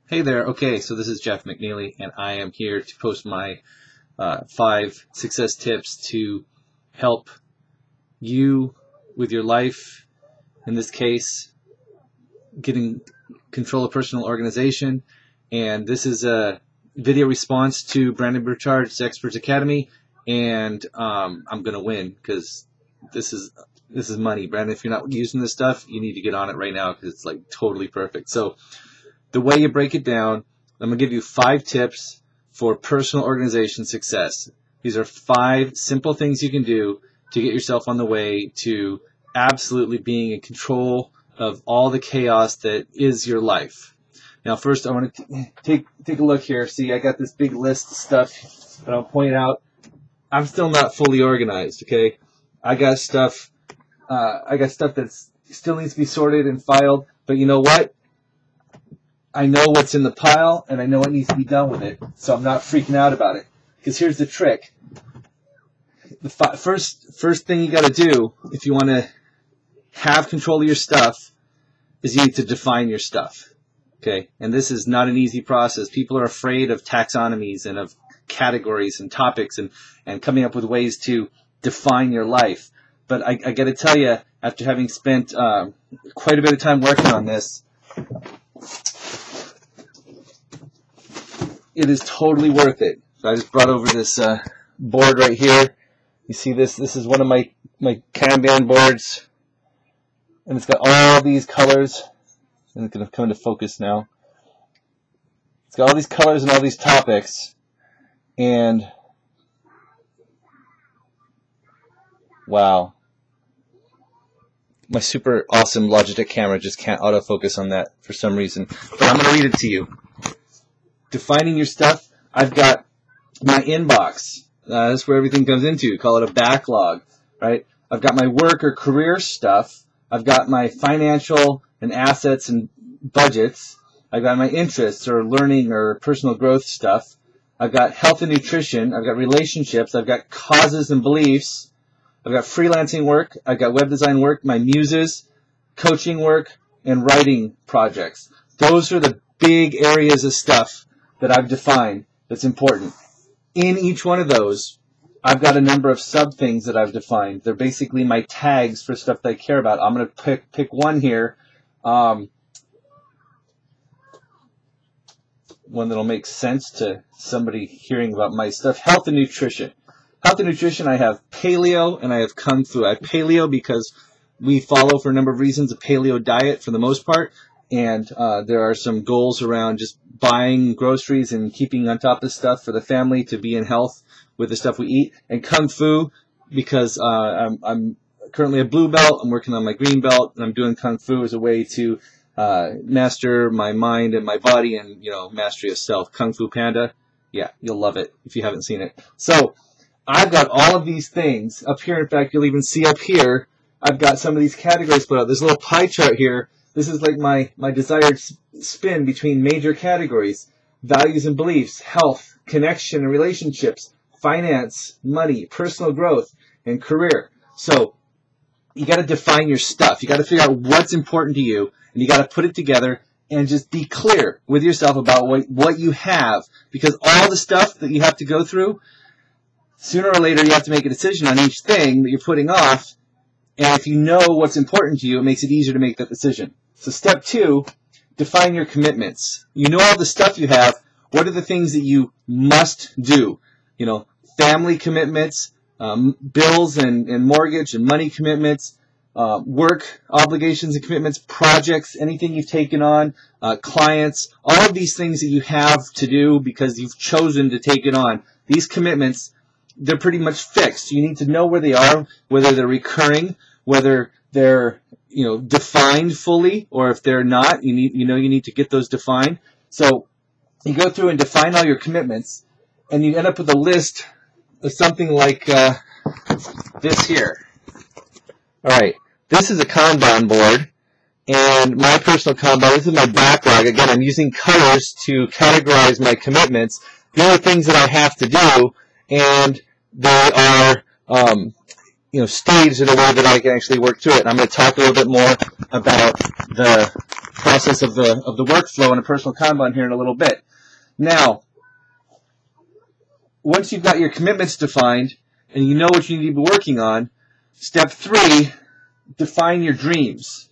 Hey there. Okay, so this is Jeff McNeely, and I am here to post my 5 success tips to help you with your life. In this case, getting control of personal organization. And this is a video response to Brendon Burchard's Experts Academy, and I'm gonna win because this is money. Brendon, if you're not using this stuff, you need to get on it right now because it's like totally perfect. So the way you break it down, I'm going to give you 5 tips for personal organization success. These are 5 simple things you can do to get yourself on the way to absolutely being in control of all the chaos that is your life. Now, first, I want to take a look here. See, I got this big list of stuff that I'll point out. I'm still not fully organized, okay? I got stuff that still needs to be sorted and filed, but you know what? I know what's in the pile, and I know what needs to be done with it, so I'm not freaking out about it. Because here's the trick. The first thing you got to do if you want to have control of your stuff is you need to define your stuff. Okay? And this is not an easy process. People are afraid of taxonomies and of categories and topics and coming up with ways to define your life. But I got to tell you, after having spent quite a bit of time working on this, it is totally worth it. So I just brought over this board right here. You see this? This is one of my Kanban boards. And it's got all these colors. And it's going to come into focus now. It's got all these colors and all these topics. And wow. My super awesome Logitech camera just can't autofocus on that for some reason. But I'm going to read it to you. Defining your stuff, I've got my inbox. That's where everything comes into. Call it a backlog, right? I've got my work or career stuff. I've got my financial and assets and budgets. I've got my interests or learning or personal growth stuff. I've got health and nutrition. I've got relationships. I've got causes and beliefs. I've got freelancing work. I've got web design work, my muses, coaching work, and writing projects. Those are the big areas of stuff that I've defined that's important. In each one of those, I've got a number of sub things that I've defined. They're basically my tags for stuff that I care about. I'm going to pick one here, one that'll make sense to somebody hearing about my stuff. Health and nutrition. Health and nutrition, I have paleo and I have kung fu. I have paleo because we follow, for a number of reasons, a paleo diet for the most part. And there are some goals around just buying groceries and keeping on top of stuff for the family to be in health with the stuff we eat. And Kung Fu, because I'm currently a blue belt, I'm working on my green belt, and I'm doing Kung Fu as a way to master my mind and my body and, you know, mastery of self. Kung Fu Panda, yeah, you'll love it if you haven't seen it. So I've got all of these things up here. In fact, you'll even see up here, I've got some of these categories put out. There's a little pie chart here. This is like my desired spin between major categories: values and beliefs, health, connection and relationships, finance, money, personal growth, and career. So you got to define your stuff. You got to figure out what's important to you, and you got to put it together and just be clear with yourself about what you have, because all the stuff that you have to go through, sooner or later you have to make a decision on each thing that you're putting off. And if you know what's important to you, it makes it easier to make that decision. So step 2, define your commitments. You know all the stuff you have. What are the things that you must do? You know, family commitments, bills and mortgage and money commitments, work obligations and commitments, projects, anything you've taken on, clients, all of these things that you have to do because you've chosen to take it on. These commitments, they're pretty much fixed. You need to know where they are, whether they're recurring, whether they're, you know, defined fully, or if they're not, you need to get those defined. So you go through and define all your commitments, and you end up with a list of something like this here. All right, this is a Kanban board, and my personal Kanban, this is my backlog. Again, I'm using colors to categorize my commitments. There are things that I have to do, and they are staged in a way that I can actually work through it. And I'm going to talk a little bit more about the process of the workflow and a personal Kanban here in a little bit. Now, once you've got your commitments defined and you know what you need to be working on, step 3, define your dreams.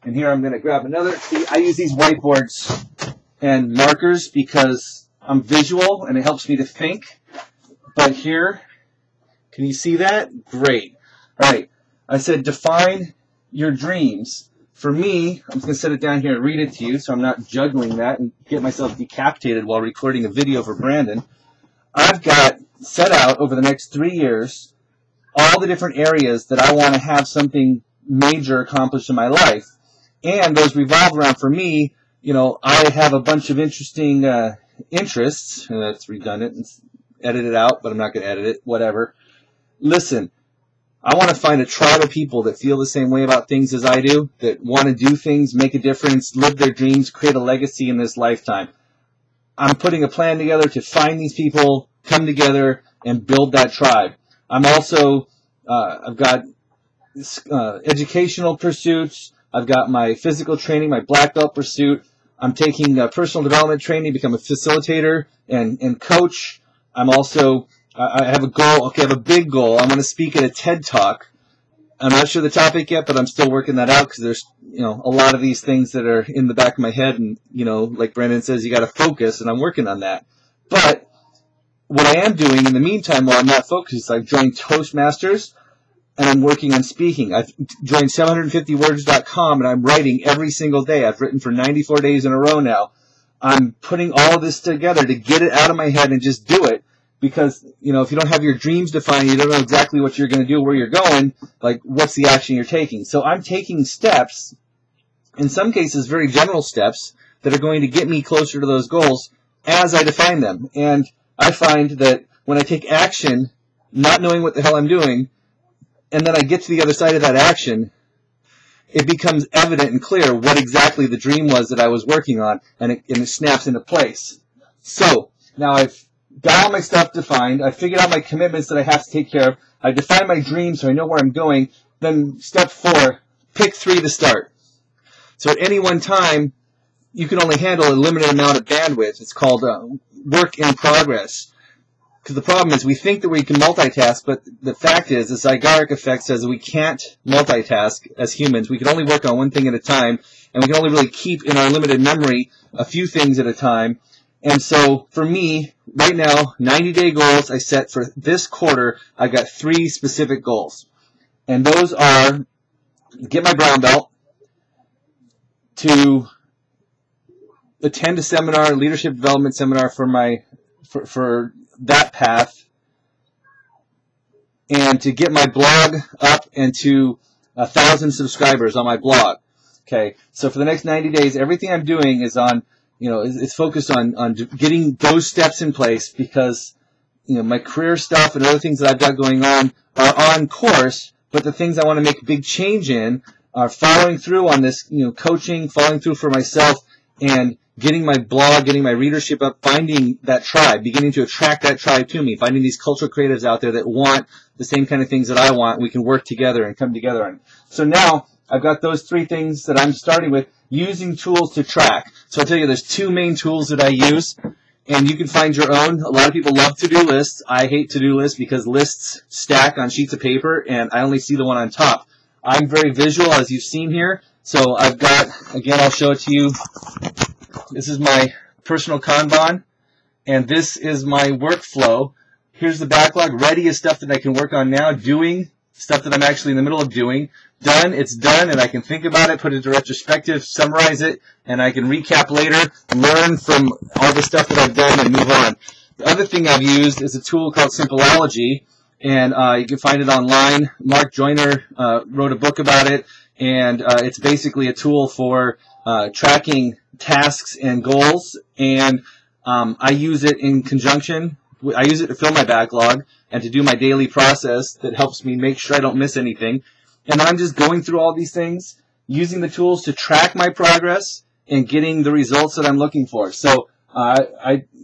And here I'm going to grab another. See, I use these whiteboards and markers because I'm visual and it helps me to think. But here, can you see that? Great. All right. I said define your dreams. For me, I'm just going to set it down here and read it to you so I'm not juggling that and get myself decapitated while recording a video for Brandon. I've got set out over the next 3 years all the different areas that I want to have something major accomplished in my life. And those revolve around, for me, you know, I have a bunch of interesting interests. And that's redundant. And edit it out, but I'm not going to edit it. Whatever. Listen, I want to find a tribe of people that feel the same way about things as I do, that want to do things, make a difference, live their dreams, create a legacy in this lifetime. I'm putting a plan together to find these people, come together, and build that tribe. I'm also, I've got educational pursuits. I've got my physical training, my black belt pursuit. I'm taking personal development training, become a facilitator and coach. I'm also, I have a goal. Okay, I have a big goal. I'm going to speak at a TED Talk. I'm not sure the topic yet, but I'm still working that out because there's, you know, a lot of these things that are in the back of my head. And, you know, like Brendon says, you got to focus, and I'm working on that. But what I am doing in the meantime while I'm not focused, I've joined Toastmasters, and I'm working on speaking. I've joined 750words.com, and I'm writing every single day. I've written for 94 days in a row now. I'm putting all of this together to get it out of my head and just do it. Because, you know, if you don't have your dreams defined, you don't know exactly what you're going to do, where you're going, like, what's the action you're taking? So I'm taking steps, in some cases very general steps, that are going to get me closer to those goals as I define them. And I find that when I take action, not knowing what the hell I'm doing, and then I get to the other side of that action, it becomes evident and clear what exactly the dream was that I was working on, and it snaps into place. So, now I've got all my stuff defined. I figured out my commitments that I have to take care of. I define my dreams so I know where I'm going. Then step 4, pick 3 to start. So at any one time, you can only handle a limited amount of bandwidth. It's called work in progress. Because the problem is we think that we can multitask, but the fact is the Zeigarnik effect says that we can't multitask as humans. We can only work on one thing at a time, and we can only really keep in our limited memory a few things at a time. And so for me, right now, 90-day goals I set for this quarter. I've got 3 specific goals. And those are get my brown belt, to attend a seminar, leadership development seminar for that path, and to get my blog up and to 1,000 subscribers on my blog. Okay, so for the next 90 days, everything I'm doing is on, you know, it's focused on getting those steps in place, because, you know, my career stuff and other things that I've got going on are on course, but the things I want to make a big change in are following through on this, you know, coaching, following through for myself, and getting my blog, getting my readership up, finding that tribe, beginning to attract that tribe to me, finding these cultural creatives out there that want the same kind of things that I want. We can work together and come together on. So now I've got those 3 things that I'm starting with, using tools to track. So I'll tell you, there's 2 main tools that I use, and you can find your own. A lot of people love to-do lists. I hate to-do lists because lists stack on sheets of paper, and I only see the one on top. I'm very visual, as you've seen here. So I've got, again, I'll show it to you. This is my personal Kanban, and this is my workflow. Here's the backlog. Ready is stuff that I can work on now. Doing, stuff that I'm actually in the middle of doing. Done, it's done, and I can think about it, put it into retrospective, summarize it, and I can recap later, learn from all the stuff that I've done, and move on. The other thing I've used is a tool called Simpleology, and you can find it online. Mark Joyner wrote a book about it, and it's basically a tool for tracking tasks and goals, and I use it in conjunction. I use it to fill my backlog and to do my daily process that helps me make sure I don't miss anything. And I'm just going through all these things, using the tools to track my progress and getting the results that I'm looking for. So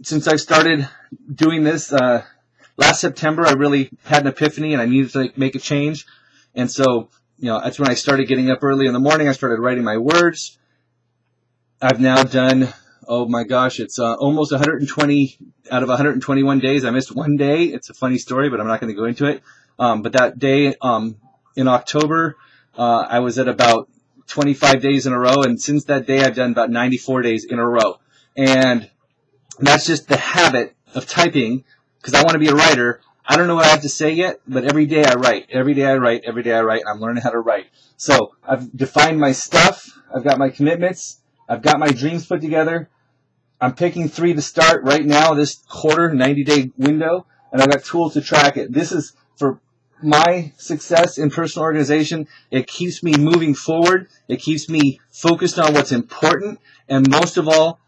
since I've started doing this last September, I really had an epiphany and I needed to make a change. And so, you know, that's when I started getting up early in the morning. I started writing my words. I've now done, oh my gosh, it's almost 120 out of 121 days. I missed one day. It's a funny story, but I'm not going to go into it. But that day in October, I was at about 25 days in a row, and since that day, I've done about 94 days in a row. And that's just the habit of typing, because I want to be a writer. I don't know what I have to say yet, but every day I write. Every day I write. Every day I write. I'm learning how to write. So I've defined my stuff. I've got my commitments. I've got my dreams put together. I'm picking 3 to start right now, this quarter, 90-day window, and I've got tools to track it. This is for my success in personal organization. It keeps me moving forward. It keeps me focused on what's important, and most of all,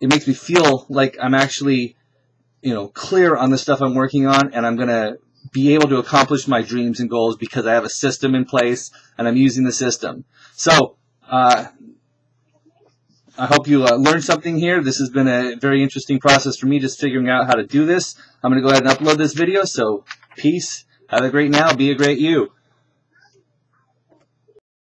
it makes me feel like I'm actually, clear on the stuff I'm working on, and I'm going to be able to accomplish my dreams and goals because I have a system in place and I'm using the system. So, I hope you learned something here. This has been a very interesting process for me, just figuring out how to do this. I'm going to go ahead and upload this video. So, peace. Have a great now. Be a great you.